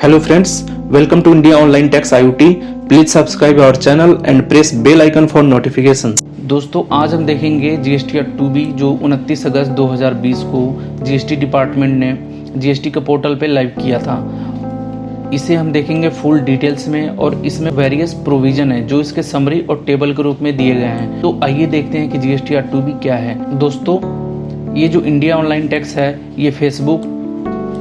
Hello friends, welcome to India Online Tax IoT. Please subscribe our channel and press bell icon for notifications. दोस्तों आज हम देखेंगे GST 2B जो 29 अगस्त 2020 को GST department ने GST के पोर्टल पे लाइव किया था। इसे हम देखेंगे फुल डिटेल्स में और इसमें वेरियस प्रोविजन है जो इसके समरी और टेबल के रूप में दिए गए हैं। तो आइए देखते हैं कि जीएसटी 2B क्या है। दोस्तों ये जो इंडिया ऑनलाइन टैक्स है ये फेसबुक,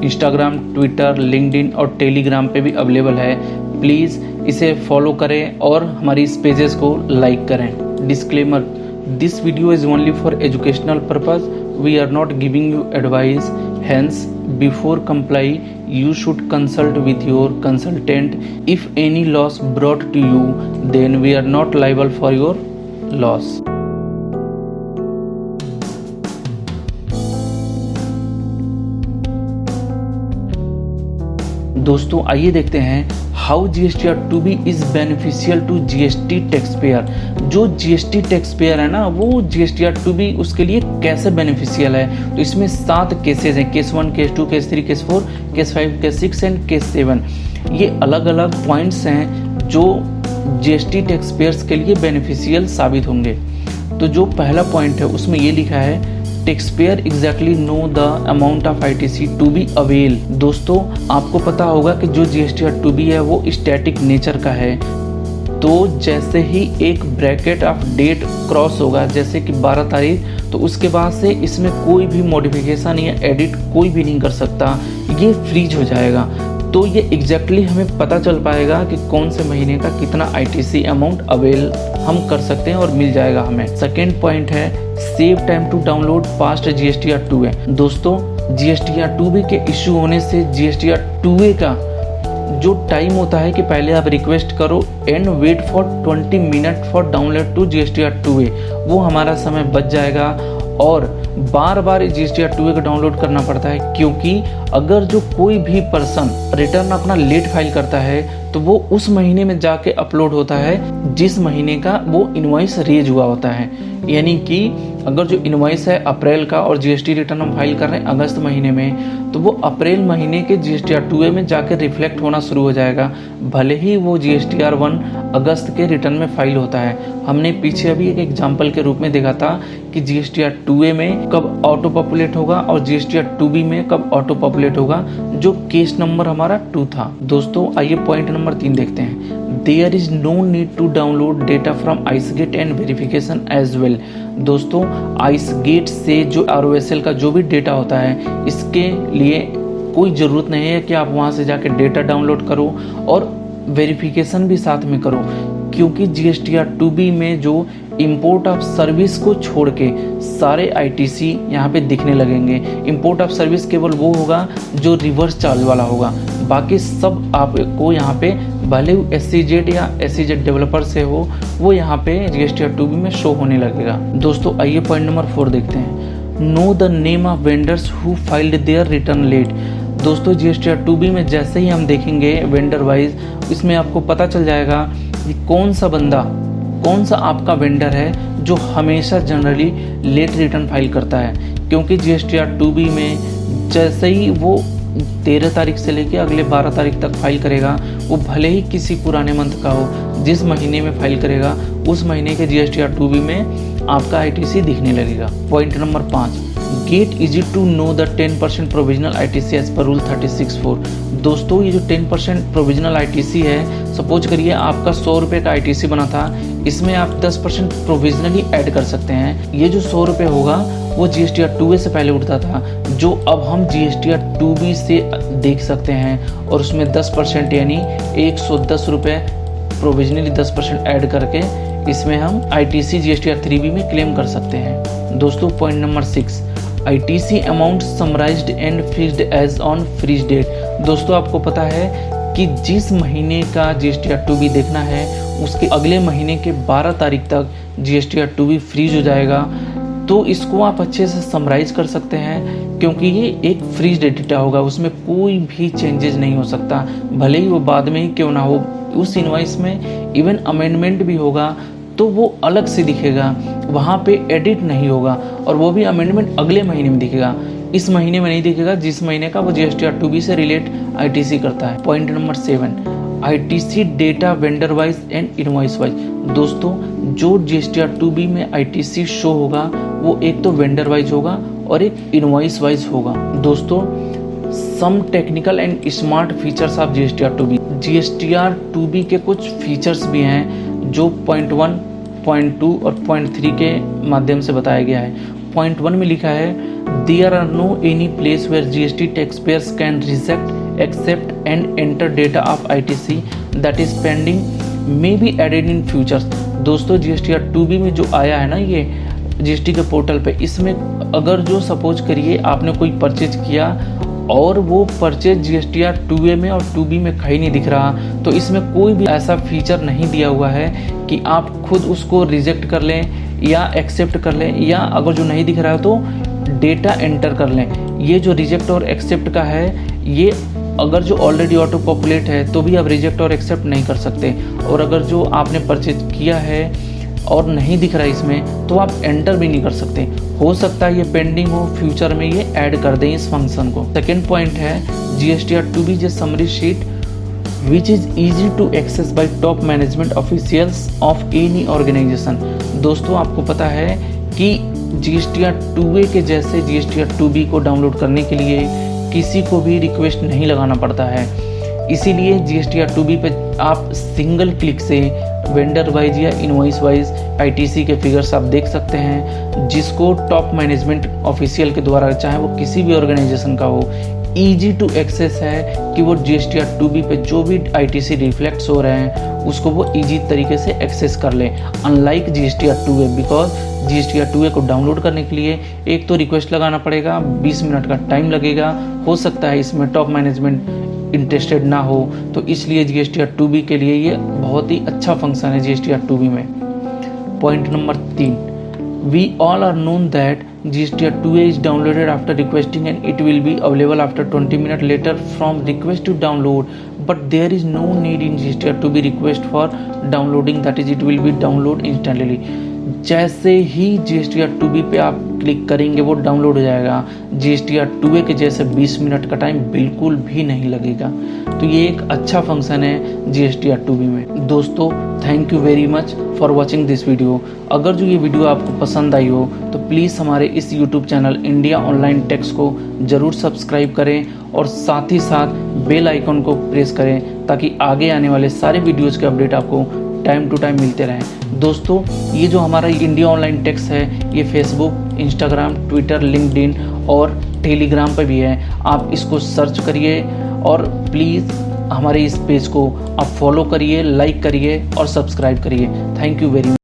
इंस्टाग्राम, ट्विटर, लिंक्डइन और टेलीग्राम पे भी अवेलेबल है। प्लीज़ इसे फॉलो करें और हमारी इस पेजेस को लाइक करें। Disclaimer, this video is only for educational purpose, we are not giving you advice, hence before comply you should consult with your consultant. If any loss brought to you, then we are not liable for your loss. दोस्तों आइए देखते हैं how GST 2B is beneficial to GST tax payer. जो GST tax payer है ना वो GST 2B उसके लिए कैसे बेनिफिशियल है। तो इसमें 7 केसेस हैं, case 1, case 2, case 3, case 4, case 5, case 6 and case 7। ये अलग अलग पॉइंट्स हैं जो जीएसटी टैक्स पेयर्स के लिए बेनिफिशियल साबित होंगे। तो जो पहला पॉइंट है उसमें ये लिखा है taxpayer exactly know the amount of ITC to be avail. दोस्तों आपको पता होगा कि जो जीएसटी 2B है वो स्टैटिक नेचर का है। तो जैसे ही एक ब्रैकेट ऑफ डेट क्रॉस होगा जैसे कि 12 तारीख, तो उसके बाद से इसमें कोई भी मॉडिफिकेशन या एडिट कोई भी नहीं कर सकता, ये फ्रीज हो जाएगा। तो ये एग्जैक्टली हमें पता चल पाएगा कि कौन से महीने का कितना ITC अमाउंट अवेल हम कर सकते हैं और मिल जाएगा हमें। सेकेंड पॉइंट है save time to download past GST 2A। दोस्तों GST 2B के इशू होने से GST 2A का जो टाइम होता है कि पहले आप रिक्वेस्ट करो and wait for 20 minute for download to GST 2A, वो हमारा समय बच जाएगा। और बार बार GST 2A को डाउनलोड करना पड़ता है क्योंकि अगर जो कोई भी पर्सन रिटर्न अपना लेट फाइल करता है तो वो उस महीने में जाके अपलोड होता है जिस महीने का वो इनवॉइस रेज हुआ होता है। यानी कि अगर जो इनवॉइस है अप्रैल का और जीएसटी रिटर्न हम फाइल कर रहे हैं अगस्त महीने में, तो वो अप्रैल महीने के GST 2A में जाकर रिफ्लेक्ट होना शुरू हो जाएगा, भले ही वो GSTR 1 अगस्त के रिटर्न में फाइल होता है। हमने पीछे अभी एक एग्जाम्पल के रूप में देखा था कि GSTR 2A में कब ऑटो पॉपुलेट होगा और GSTR 2B में कब ऑटो पॉपुलेट होगा, जो केस नंबर हमारा 2 था। दोस्तों आइए पॉइंट नंबर 3 देखते हैं। There is no need to download data from IceGate and verification as well। दोस्तों IceGate से जो ROSL का जो भी डेटा होता है इसके लिए कोई ज़रूरत नहीं है कि आप वहाँ से जाके डेटा डाउनलोड करो और वेरिफिकेशन भी साथ में करो, क्योंकि GST 2B में जो इंपोर्ट ऑफ सर्विस को छोड़ के सारे ITC यहाँ पे दिखने लगेंगे। इंपोर्ट ऑफ सर्विस केवल वो होगा जो रिवर्स चार्ज वाला होगा, बाकी सब आपको यहाँ पे भले SCZ या SCZ डेवलपर से हो वो यहाँ पे GST 2B में शो होने लगेगा। दोस्तों आइए पॉइंट नंबर 4 देखते हैं। Know the name of vendors who filed their return late. दोस्तों GST 2B में जैसे ही हम देखेंगे वेंडर वाइज, इसमें आपको पता चल जाएगा कि कौन सा आपका वेंडर है जो हमेशा जनरली लेट रिटर्न फाइल करता है। क्योंकि GST 2B में जैसे ही वो 13 तारीख से लेकर अगले 12 तारीख तक फाइल करेगा, वो भले ही किसी पुराने मंथ का हो, जिस महीने में फाइल करेगा उस महीने के GST 2B में आपका ITC दिखने लगेगा। Point number 5, get easy to know the 10% provisional ITC as per rule 36(4)। दोस्तों ये जो 10% प्रोविजनल ITC है, सपोज करिए आपका 100 रुपये का ITC बना था, इसमें आप 10% प्रोविजनली ऐड कर सकते हैं। ये जो 100 रुपये होगा वो GST 2A से पहले उठता था, जो अब हम GST 2B से देख सकते हैं और उसमें 10% यानी 110 रुपये प्रोविजनली 10% ऐड करके इसमें हम ITC GST 3B में क्लेम कर सकते हैं। दोस्तों point number 6, ITC amount summarized and fixed as on freeze date. दोस्तों आपको पता है कि जिस महीने का GST 2B देखना है उसके अगले महीने के 12 तारीख तक GST 2B फ्रीज हो जाएगा। तो इसको आप अच्छे से समराइज कर सकते हैं क्योंकि ये एक फ्रीज डेटा होगा, उसमें कोई भी चेंजेस नहीं हो सकता, भले ही वो बाद में ही क्यों ना हो। उस इनवॉइस में इवन अमेंडमेंट भी होगा तो वो अलग से दिखेगा, वहाँ पे एडिट नहीं होगा और वो भी अमेंडमेंट अगले महीने में दिखेगा। इस महीने में नहीं दिखेगा, जिस महीने का वो GSTR 2B से रिलेट ITC करता है। Point number 7, ITC data vendor wise and invoice wise. दोस्तों जो GSTR 2B में ITC शो होगा वो एक तो वेंडर वाइज होगा और एक इनवॉइस वाइज होगा। दोस्तों some technical and smart features of GSTR 2B। GSTR 2B के कुछ फीचर्स भी हैं जो पॉइंट 1, पॉइंट 2 और पॉइंट 3 के माध्यम से बताया गया है। पॉइंट 1 में लिखा है there are no any place where GST tax payers can reject, accept and enter data of ITC that is pending may be added in futures. दोस्तों GSTR 2B में जो आया है ना ये GST के पोर्टल पे, इसमें अगर जो सपोज करिए आपने कोई परचेज किया और वो परचेज GSTR 2A में और 2B में कहीं नहीं दिख रहा, तो इसमें कोई भी ऐसा फीचर नहीं दिया हुआ है कि आप खुद उसको रिजेक्ट कर लें या एक्सेप्ट कर लें, या अगर जो नहीं दिख रहा है तो डेटा एंटर कर लें। ये जो रिजेक्ट और एक्सेप्ट का है, ये अगर जो ऑलरेडी ऑटो पॉपुलेट है तो भी आप रिजेक्ट और एक्सेप्ट नहीं कर सकते, और अगर जो आपने परचेज किया है और नहीं दिख रहा है इसमें तो आप एंटर भी नहीं कर सकते। हो सकता है ये पेंडिंग हो, फ्यूचर में ये ऐड कर दें इस फंक्शन को। सेकेंड पॉइंट है GSTR 2B जे summary sheet which is easy to access by top management officials of any organization. दोस्तों आपको पता है कि GSTR 2A के जैसे GSTR 2B को डाउनलोड करने के लिए किसी को भी रिक्वेस्ट नहीं लगाना पड़ता है, इसीलिए GSTR 2B पे आप सिंगल क्लिक से वेंडर वाइज या इनवॉइस वाइज ITC के फिगर्स आप देख सकते हैं, जिसको टॉप मैनेजमेंट ऑफिशियल के द्वारा, चाहे वो किसी भी ऑर्गेनाइजेशन का हो, ईजी टू एक्सेस है कि वो GSTR 2B पे जो भी ITC रिफ्लेक्ट्स हो रहे हैं उसको वो ईजी तरीके से एक्सेस कर लें, unlike GSTR 2A। Because GSTR 2A को डाउनलोड करने के लिए एक तो रिक्वेस्ट लगाना पड़ेगा, 20 मिनट का टाइम लगेगा, हो सकता है इसमें टॉप मैनेजमेंट इंटरेस्टेड ना हो, तो इसलिए GSTR 2B के लिए ये बहुत ही अच्छा फंक्शन है GSTR 2B में। Point number 3, we all are known that GSTR 2A is downloaded after requesting and it will be available after 20 minutes later from request to download, but there is no need in GSTR 2B request for downloading, that is it will be download instantly। जैसे ही GSTR 2B पे आप click करेंगे वो download हो जाएगा, GSTR 2A के जैसे 20 minute का टाइम बिल्कुल भी नहीं लगेगा। तो ये एक अच्छा फंक्शन है GSTR 2B में। दोस्तों thank you very much for watching this video. अगर जो ये वीडियो आपको पसंद आई हो तो प्लीज़ हमारे इस YouTube channel India online tax को ज़रूर सब्सक्राइब करें और साथ ही साथ बेल आइकन को प्रेस करें ताकि आगे आने वाले सारे वीडियोज़ के अपडेट आपको टाइम टू टाइम मिलते रहें। दोस्तों ये जो हमारा इंडिया ऑनलाइन टैक्स है ये फेसबुक, इंस्टाग्राम, ट्विटर, लिंक्डइन और टेलीग्राम पर भी है। आप इसको सर्च करिए और प्लीज़ हमारे इस पेज को आप फॉलो करिए, लाइक करिए और सब्सक्राइब करिए। Thank you very much.